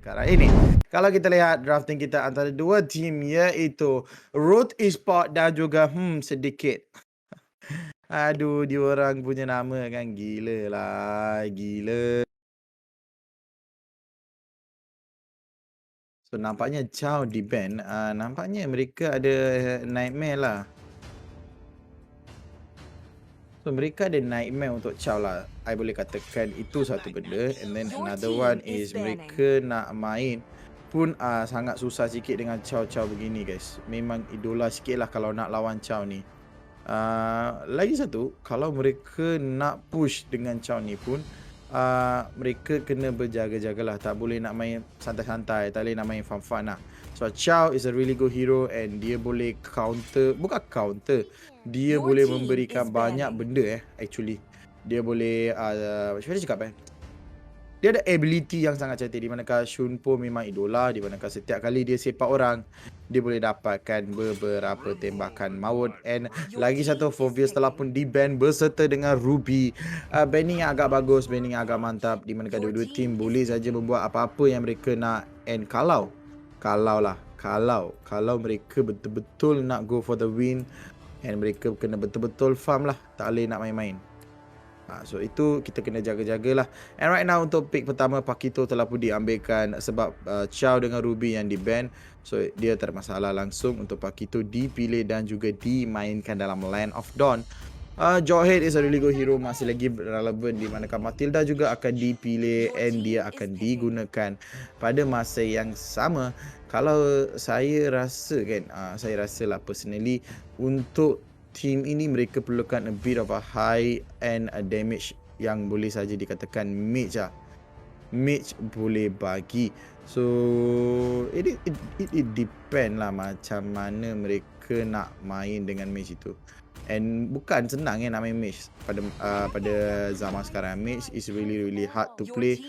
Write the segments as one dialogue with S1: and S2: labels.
S1: sekarang ini. Kalau kita lihat drafting kita antara dua team iaitu Root Esport dan juga sedikit. Aduh, diorang punya nama kan gila lah, gila. So nampaknya Chow di-ban, nampaknya mereka ada nightmare lah. So mereka ada nightmare untuk Chow lah. I boleh katakan itu satu benda. And then another one is mereka nak main pun sangat susah sikit dengan Chow begini guys. Memang idola sikit lah kalau nak lawan Chow ni. Lagi satu, kalau mereka nak push dengan Chow ni pun mereka kena berjaga-jagalah. Tak boleh nak main santai-santai, tak boleh nak main fun-fun lah. So Chow is a really good hero and dia boleh counter, bukan counter, dia boleh memberikan banyak benda actually. Dia boleh macam mana cakap dia ada ability yang sangat cantik, di manakah Shunpo memang idola, di manakah setiap kali dia sepak orang, dia boleh dapatkan beberapa tembakan maut. And lagi satu, Fovius telah pun di-ban berserta dengan Ruby. Banning yang agak bagus, banning yang agak mantap, di manakah dua-dua team boleh saja membuat apa-apa yang mereka nak. And kalau mereka betul-betul nak go for the win, and mereka kena betul-betul farm lah, tak boleh nak main-main. So itu kita kena jaga-jagalah. And right now untuk pick pertama, Pakito telah pun diambilkan sebab Chow dengan Ruby yang di-ban. So dia tak ada masalah, langsung untuk Pakito dipilih dan juga dimainkan dalam Land of Dawn. Jawhead is a really good hero, masih lagi relevan, di manakah Matilda juga akan dipilih and dia akan digunakan pada masa yang sama. Kalau saya rasa kan, saya rasalah personally untuk team ini mereka perlukan a bit of a high end damage yang boleh saja dikatakan mage lah. Mage boleh bagi. So it depend lah macam mana mereka nak main dengan mage itu. And bukan senang nak main mage pada zaman sekarang. Mage is really hard to play.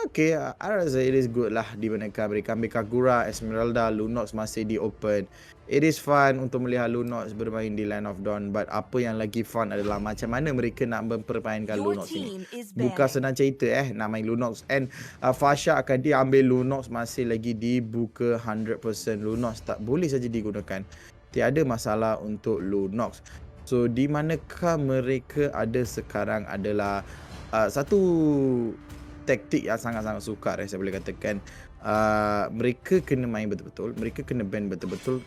S1: Okay, I rasa it is good lah, di manakah mereka ambil Kagura, Esmeralda, Lunox masih di open. It is fun untuk melihat Lunox bermain di Land of Dawn, but apa yang lagi fun adalah macam mana mereka nak mempermainkan Lunox ini. Bukan senang cerita nak main Lunox. And Fasha akan diambil Lunox, masih lagi dibuka 100%. Lunox tak boleh saja digunakan. Tiada masalah untuk Lunox. So di manakah mereka ada sekarang adalah satu taktik yang sangat-sangat sukar saya boleh katakan. Mereka kena main betul-betul, mereka kena ban betul-betul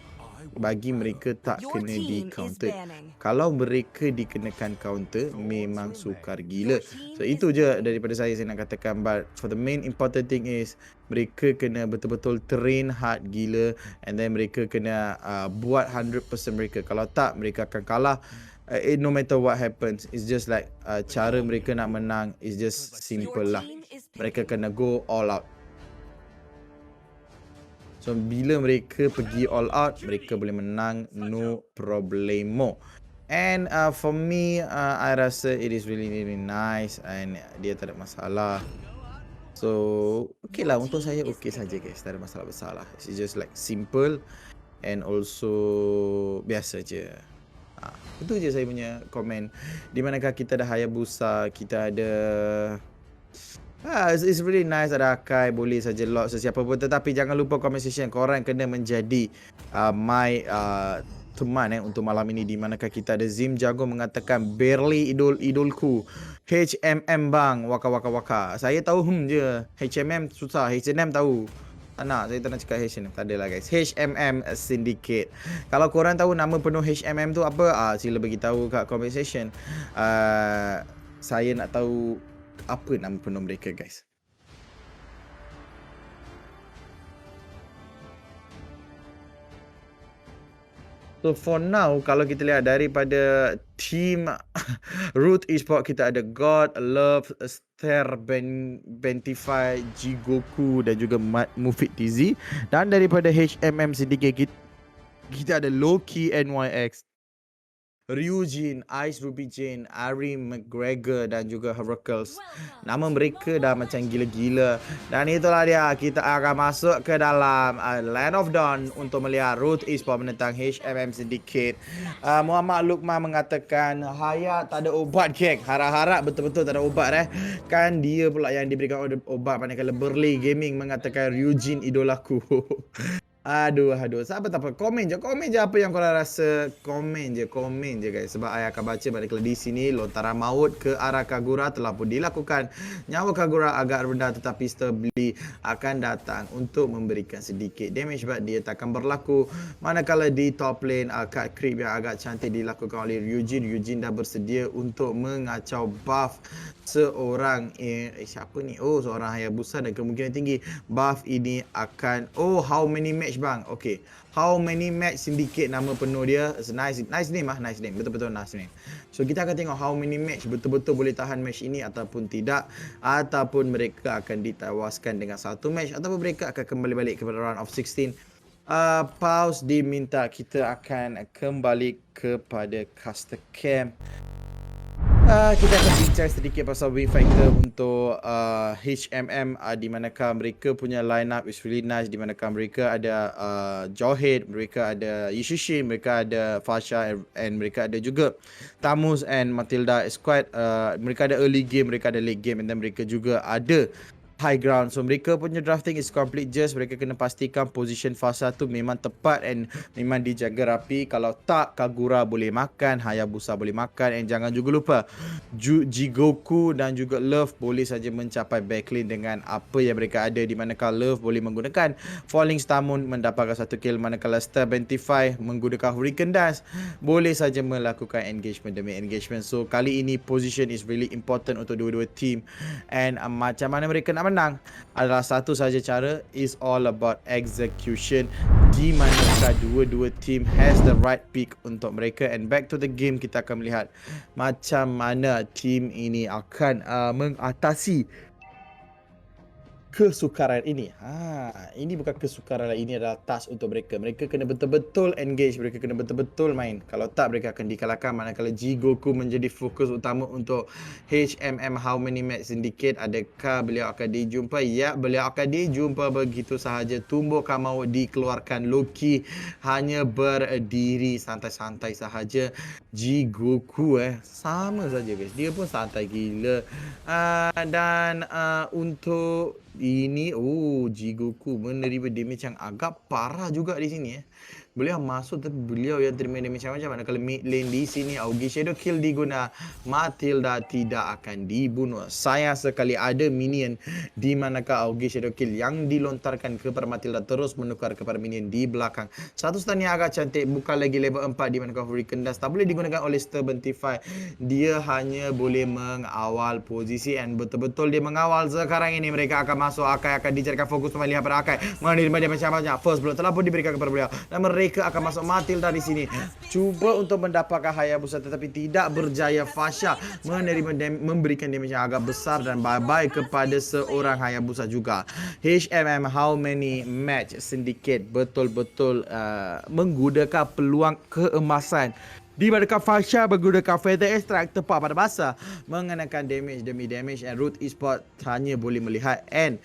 S1: bagi mereka tak kena di counter. Kalau mereka dikenakan counter memang sukar gila. So itu je daripada saya nak katakan. But for the main important thing is mereka kena betul-betul train hard gila, and then mereka kena buat 100% mereka. Kalau tak, mereka akan kalah. No matter what happens, it's just like cara mereka nak menang is just simple lah. Mereka kena go all out. So bila mereka pergi all out, mereka boleh menang no problemo. And for me, I rasa it is really nice and dia tak ada masalah. So okay lah, untuk saya okay saja guys, tak ada masalah besar lah. It's just like simple and also biasa je. Itu je saya punya komen. Di manakah kita ada Hayabusa, kita ada it's really nice, ada Akai, boleh saja lock sesiapa pun. Tetapi jangan lupa comment section, korang kena menjadi my teman untuk malam ini. Di manakah kita ada Zim Jago mengatakan barely idolku, HMM bang, waka. Saya tahu je, HMM susah, H&M tahu. Tak nak, saya tak nak cakap H&M, tak adalah guys. HMM Syndicate. Kalau korang tahu nama penuh HMM tu apa, sila beritahu kat comment section. Saya nak tahu apa nama penuh mereka guys. So for now, kalau kita lihat daripada team Root Esport, kita ada God, Love, Ster, Bentify, Jigoku dan juga Mufid TZ. Dan daripada HMM Syndicate, kita ada Loki, NYX, Ryujin, Ice Ruby Jane, Ari McGregor dan juga Heracles. Nama mereka dah macam gila-gila. Dan itulah dia, kita akan masuk ke dalam Land of Dawn untuk melihat Root Esports menentang HMM Syndicate. Muhammad Lukman mengatakan, Hayat tak ada obat kek. Harap-harap betul-betul tak ada obat Kan dia pula yang diberikan obat manakala Burley Gaming mengatakan Ryujin idolaku. Aduh. Sabar tak apa. Komen je apa yang korang rasa. Komen je guys. Sebab saya akan baca manakala di sini lontaran maut ke arah Kagura telah pun dilakukan. Nyawa Kagura agak rendah tetapi Stably akan datang untuk memberikan sedikit damage sebab dia takkan berlaku. Manakala di top lane cut creep yang agak cantik dilakukan oleh Ryujin. Ryujin dah bersedia untuk mengacau buff seorang siapa ni? Seorang Hayabusa dan kemungkinan tinggi buff ini akan how many match bang? Okay, how many match Syndicate nama penuh dia. Nice name nice name, betul-betul nice name. So kita akan tengok how many match betul-betul boleh tahan match ini ataupun tidak, ataupun mereka akan ditewaskan dengan satu match ataupun mereka akan kembali balik kepada round of 16. Pause diminta, kita akan kembali kepada Caster Camp. Kita akan bincang sedikit pasal win factor untuk HMM, di manakah mereka punya line up is really nice, di manakah mereka ada Jawhead, mereka ada Yishishin, mereka ada Fasha and mereka ada juga Tamus and Matilda Squad. Mereka ada early game, mereka ada late game, and then mereka juga ada high ground. So mereka punya drafting is complete just. Mereka kena pastikan position fasa tu memang tepat and memang dijaga rapi. Kalau tak, Kagura boleh makan, Hayabusa boleh makan, and jangan juga lupa Jigoku dan juga Love boleh saja mencapai backlane dengan apa yang mereka ada, di manakala Love boleh menggunakan Falling Star Moon mendapatkan satu kill, manakala Star 25 menggunakan Hurricane Dance boleh saja melakukan engagement demi engagement. So kali ini position is really important untuk dua-dua team, and macam mana mereka nak menang adalah satu saja cara, is all about execution, di manakah dua-dua team has the right pick untuk mereka. And back to the game, kita akan melihat macam mana team ini akan mengatasi kesukaran ini. Ini bukan kesukaran lah, ini adalah task untuk mereka. Mereka kena betul-betul engage, mereka kena betul-betul main. Kalau tak, mereka akan dikalahkan. Manakala Jigoku menjadi fokus utama untuk HMM How Many Match Syndicate. Adakah beliau akan dijumpa? Ya, beliau akan dijumpa begitu sahaja. Tumbuhkan maut dikeluarkan. Loki hanya berdiri santai-santai sahaja. Jigoku sama saja guys, dia pun santai gila. Dan untuk ini Jigoku menerima damage yang agak parah juga di sini Beliau masuk tapi beliau yang terima damage macam mana. Kalau mid lane di sini Augie Shadow Kill diguna, Matilda tidak akan dibunuh. Sayang sekali ada minion di manakah Augie Shadow Kill yang dilontarkan kepada Matilda terus menukar kepada minion di belakang. Satu stun yang agak cantik, bukan lagi level 4 di manakah Hurricane Dust tak boleh digunakan oleh Star 25. Dia hanya boleh mengawal posisi, and betul-betul dia mengawal. Sekarang ini mereka akan masuk, Akai akan dijadikan fokus pemilihan pada Akai. Menerima dia macam-macam. First blood telah pun diberikan kepada beliau, dan mereka akan masuk. Matilda di sini cuba untuk mendapatkan Hayabusa tetapi tidak berjaya. Fasha memberikan damage yang agak besar, dan bye-bye kepada seorang Hayabusa juga. HMM How Many Match Syndicate betul-betul menggunakan peluang keemasan, di manakah Fasha menggunakan Feather Extract tepat pada masa mengenakan damage demi damage, and Root Esports hanya boleh melihat. And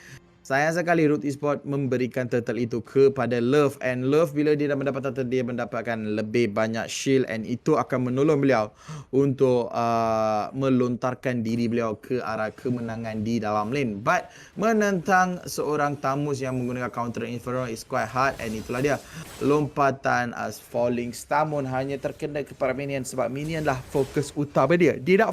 S1: sayang sekali Root Esports memberikan turtle itu kepada Love, and Love bila dia dah mendapat turtle, dia mendapatkan lebih banyak shield, and itu akan menolong beliau untuk melontarkan diri beliau ke arah kemenangan di dalam lane. But menentang seorang Tamus yang menggunakan counter Inferno is quite hard, and itulah dia lompatan Falling Star Moon hanya terkena kepada minion sebab minion lah fokus utama dia. Dia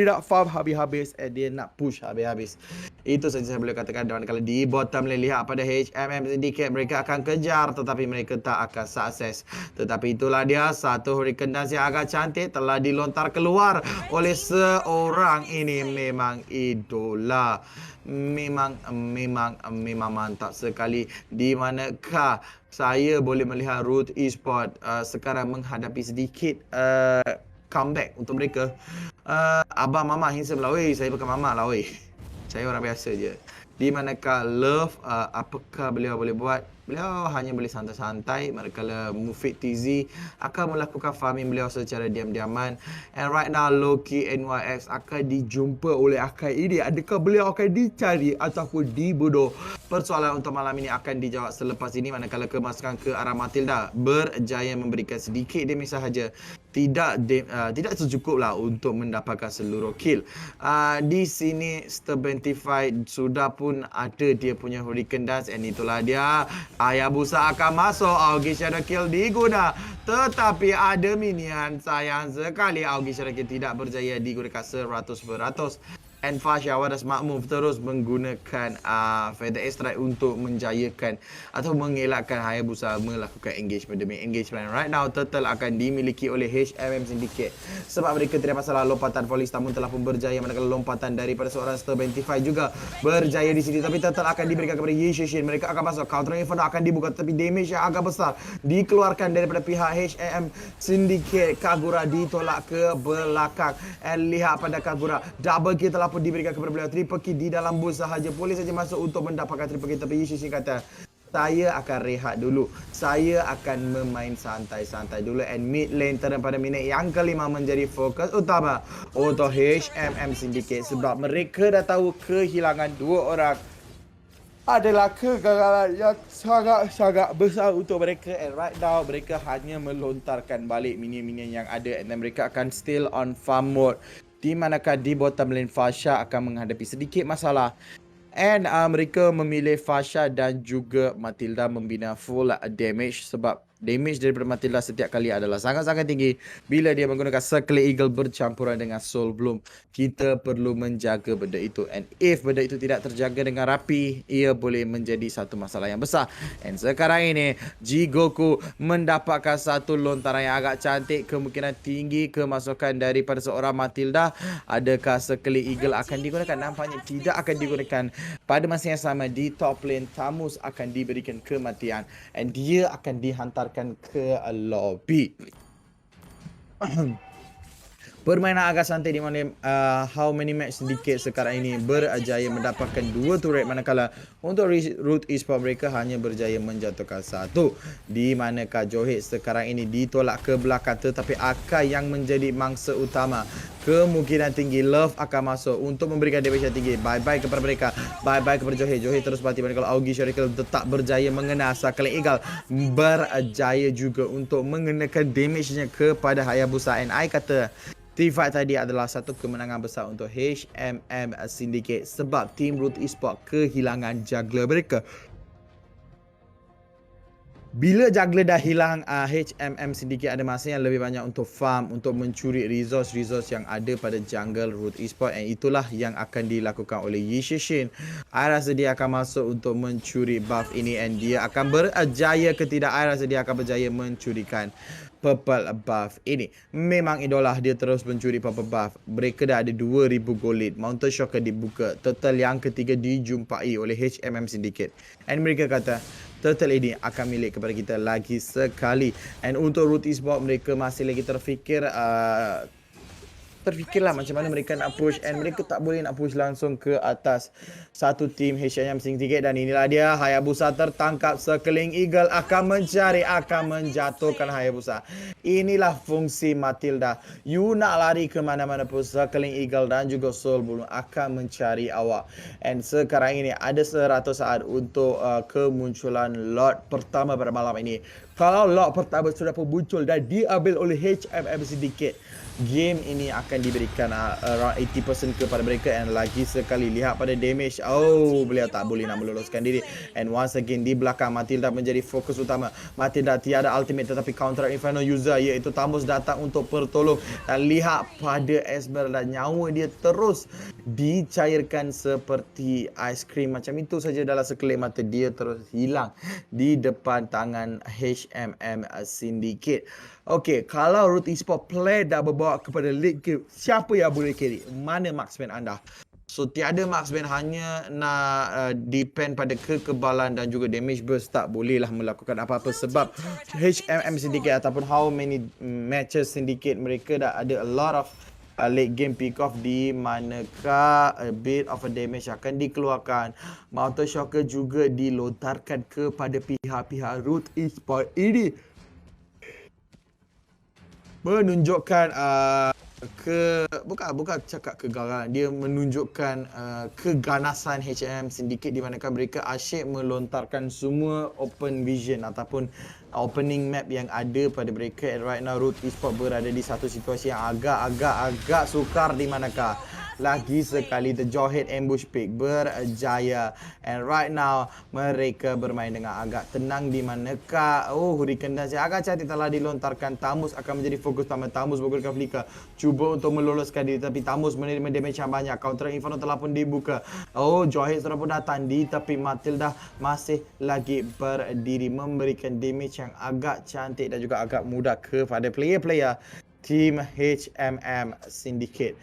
S1: nak farm habis-habis, dia nak push habis-habis. Itu saja saya boleh katakan. Dan kalau di bottom lane, lihat pada HMM Syndicate, mereka akan kejar tetapi mereka tak akan sukses. Tetapi itulah dia, satu Hurricane Dance yang agak cantik telah dilontar keluar oleh seorang ini. Memang idola, memang mantap sekali. Di manakah saya boleh melihat Root Esports sekarang menghadapi sedikit comeback untuk mereka. Abang Mama handsome lah weh. Saya bukan Mama lah weh. Saya orang biasa je. Di manakala Love, apakah beliau boleh buat? Beliau hanya boleh santai-santai, manakala Mufid TZ akan melakukan farming beliau secara diam-diaman. And right now Loki NYX akan dijumpa oleh Akai ini. Adakah beliau akan dicari ataupun dibunuh? Persoalan untuk malam ini akan dijawab selepas ini, manakala kemasukan ke arah Matilda berjaya memberikan sedikit damage sahaja. Tidak secukuplah untuk mendapatkan seluruh kill. Di sini Stubentified sudah pun ada dia punya Hurricane Dance, and itulah dia. Hayabusa akan masuk. Augie Shadow Kill diguna, tetapi ada minion. Sayang sekali Augie Shadow Kill tidak berjaya digunakan 100%. And Fasha Wadas Makmuf terus menggunakan Feather Strike untuk menjayakan atau mengelakkan Hayabusa melakukan engagement demi engagement. Right now Turtle akan dimiliki oleh HMM Syndicate sebab mereka tidak masalah lompatan Polis, namun telah pun berjaya, manakala lompatan daripada seorang Stubentified juga berjaya di sini. Tapi Turtle akan diberikan kepada Yi Shishin. Mereka akan masuk, Counter Inferno akan dibuka, tapi damage yang agak besar dikeluarkan daripada pihak HMM Syndicate. Kagura ditolak ke belakang, and lihat pada Kagura, double kill telah pun diberikan kepada beliau. Triple kill di dalam bus sahaja. Polis saja masuk untuk mendapatkan triple kill, tapi Yishishin kata, saya akan rehat dulu. Saya akan memain santai-santai dulu. And mid lane turn pada minit yang kelima menjadi fokus utama untuk HMM Syndicate sebab mereka dah tahu kehilangan dua orang adalah kegagalan yang sangat-sangat besar untuk mereka. And right now mereka hanya melontarkan balik minion-minion yang ada, and then mereka akan still on farm mode, di manakah di bottom lane Fasha akan menghadapi sedikit masalah. And mereka memilih Fasha dan juga Matilda membina full damage sebab damage daripada Matilda setiap kali adalah sangat-sangat tinggi bila dia menggunakan Circle Eagle bercampuran dengan Soul Bloom. Kita perlu menjaga benda itu, and if benda itu tidak terjaga dengan rapi, ia boleh menjadi satu masalah yang besar. And sekarang ini Jigoku mendapatkan satu lontaran yang agak cantik, kemungkinan tinggi kemasukan daripada seorang Matilda. Adakah Circle Eagle akan digunakan? Nampaknya tidak akan digunakan. Pada masa yang sama di top lane Tamus akan diberikan kematian, and dia akan dihantarkan ke lobby. Permainan agak santai di mana How Many Match sedikit sekarang ini berjaya mendapatkan 2 turret, manakala untuk Root Esport mereka hanya berjaya menjatuhkan 1. Di manakah Johid sekarang ini ditolak ke belakang, tetapi Akai yang menjadi mangsa utama. Kemungkinan tinggi Love akan masuk untuk memberikan damage yang tinggi. Bye-bye kepada mereka. Bye-bye kepada Johid. Johid terus mati, manakala Augie Shuriken tetap berjaya mengenal Circle Eagle. Berjaya juga untuk mengenakan damage-nya kepada Hayabusa. And I kata T5 tadi adalah satu kemenangan besar untuk HMM Syndicate sebab tim Root Esport kehilangan juggler mereka. Bila juggler dah hilang, HMM Syndicate ada masa yang lebih banyak untuk farm, untuk mencuri resource yang ada pada jungle Root Esport, and itulah yang akan dilakukan oleh Yishishin. I rasa dia akan masuk untuk mencuri buff ini, and dia akan berjaya ke tidak, I rasa dia akan berjaya mencurikan purple buff ini. Memang idolah dia terus mencuri purple buff. Mereka dah ada 2000 gold lead. Mountain Shocker dibuka. Turtle yang ketiga dijumpai oleh HMM Syndicate. And mereka kata, Turtle ini akan milik kepada kita lagi sekali. And untuk Root Esport mereka masih lagi terfikirlah macam mana mereka nak push, and mereka tak boleh nak push langsung ke atas satu tim HMM Syndicate. Dan inilah dia, Hayabusa tertangkap. Circling Eagle akan mencari, akan menjatuhkan Hayabusa. Inilah fungsi Matilda. You nak lari ke mana-mana pun, Circling Eagle dan juga Soul Bloom akan mencari awak. And sekarang ini ada 100 saat untuk kemunculan Lord pertama pada malam ini. Kalau Lord pertama sudah pun muncul dan diambil oleh HMM Syndicate, game ini akan diberikan around 80% kepada mereka. And lagi sekali lihat pada damage, beliau tak boleh nak meloloskan diri. And once again di belakang Matilda menjadi fokus utama. Matilda tiada ultimate tetapi counter Inferno user, iaitu Tamus datang untuk bertolong. Dan lihat pada Esmeralda, nyawa dia terus dicairkan seperti aiskrim. Macam itu saja dalam sekelip mata dia terus hilang di depan tangan HMM Syndicate. Okey, kalau Root Esport play dah berbawa kepada league game, siapa yang boleh carry? Mana marksman anda? So tiada marksman, hanya nak depend pada kekebalan dan juga damage burst. Tak bolehlah melakukan apa-apa sebab HMM Syndicate ataupun How Many Matches Syndicate mereka dah ada a lot of late game pick off di manakah a bit of a damage akan dikeluarkan. Mountain Shocker juga dilontarkan kepada pihak-pihak Root Esports ini, menunjukkan bukan cakap kegagalan, dia menunjukkan keganasan HMM Syndicate di manakah mereka asyik melontarkan semua open vision ataupun opening map yang ada pada mereka. And right now Root Esports berada di satu situasi yang agak sukar di manakah lagi sekali The Jawhead ambush pick berjaya. And right now mereka bermain dengan agak tenang di manakah Hurricane Dance yang agak cantik telah dilontarkan. Tamus akan menjadi fokus utama. Tamus menggunakan flicker cuba untuk meloloskan diri, tapi Tamus menerima damage yang banyak. Counter Inferno telah pun dibuka. Jawhead sudah pun datang di tepi. Matilda masih lagi berdiri memberikan damage yang agak cantik dan juga agak mudah kepada player-player Team HMM Syndicate.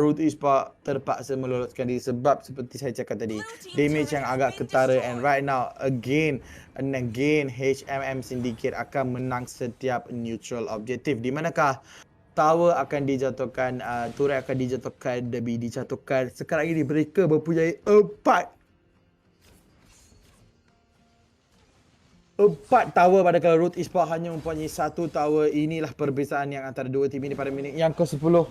S1: Root Esports terpaksa meloloskan diri sebab seperti saya cakap tadi, damage yang agak ketara. And right now again HMM Syndicate akan menang setiap neutral objektif, di manakah tower akan dijatuhkan, turret akan dijatuhkan, Derby dijatuhkan. Sekarang ini mereka mempunyai 4 tower, padahal Root Esports hanya mempunyai 1 tower. Inilah perbezaan yang antara dua tim ini pada minit yang ke-10.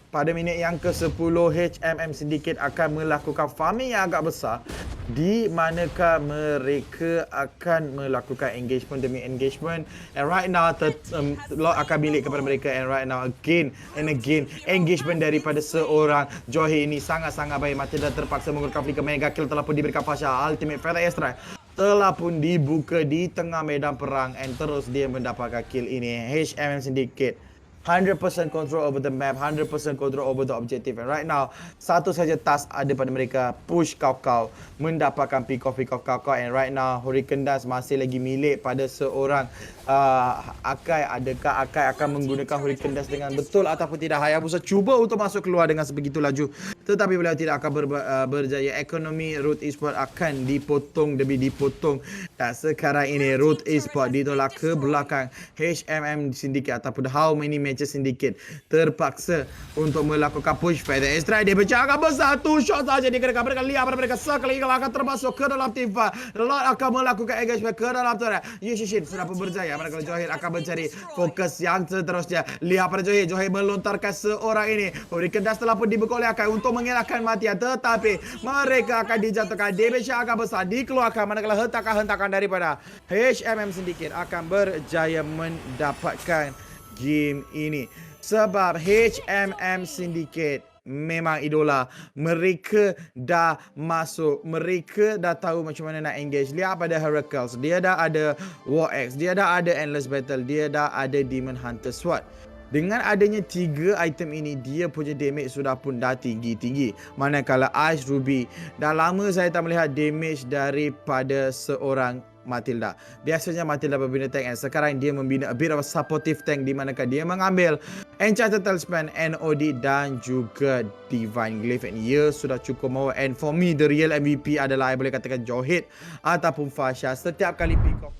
S1: Pada minit yang ke-10, HMM Syndicate akan melakukan farming yang agak besar, di manakah mereka akan melakukan engagement demi engagement. And right now lot akan milik kepada mereka. And right now again engagement daripada seorang Jawhead ini sangat-sangat baik. Matilda terpaksa menggunakan flicker. Mega kill telah pun diberikan Fasha. Ultimate Feather Strike telah pun dibuka di tengah medan perang, and terus dia mendapatkan kill ini. HMM Syndicate 100% control over the map, 100% control over the objective. And right now, satu saja task ada pada mereka, push kau-kau, mendapatkan pick off kau-kau. And right now, Hurricane Dance masih lagi milik pada seorang Akai. Adakah Akai akan menggunakan Hurricane Dance dengan betul ataupun tidak? Hayabusa cuba untuk masuk keluar dengan sebegitu laju, tetapi beliau tidak akan berjaya. Ekonomi Root Esports akan dipotong demi dipotong. Dan sekarang ini Root Esports ditolak ke belakang. HMM Syndicate ataupun How Many Matches Syndicate terpaksa untuk melakukan push Feather Strike. Dia bercakap besar, 2 shot saja dikenakan. Mereka lihat pada mereka sekali akan termasuk ke dalam team fight. Lot akan melakukan engagement ke dalam turret. Yushishin sudah pun berjaya. Mereka Jawhead akan mencari fokus yang seterusnya. Lihat pada Jawhead melontarkan seorang ini. Hurricane Dance telah pun dibuka oleh Akai untuk mengelakkan matian, tetapi mereka akan dijatuhkan. Damage yang agak besar dikeluarkan, manakala hentakan daripada HMM Syndicate akan berjaya mendapatkan game ini. Sebab HMM Syndicate memang idola. Mereka dah masuk, mereka dah tahu macam mana nak engage. Lihat pada Heracles, dia dah ada War Axe, dia dah ada Endless Battle, dia dah ada Demon Hunter Sword. Dengan adanya 3 item ini, dia punya damage sudah pun dah tinggi-tinggi. Manakala Ice Ruby, dah lama saya tak melihat damage daripada seorang Matilda. Biasanya Matilda berbina tank, and sekarang dia membina a bit of a supportive tank, di manakah dia mengambil Enchanted Talisman, NOD dan juga Divine Glyph. And ia sudah cukup mahu. And for me, the real MVP adalah, saya boleh katakan, Jawhead ataupun Fasha. Setiap kali pick off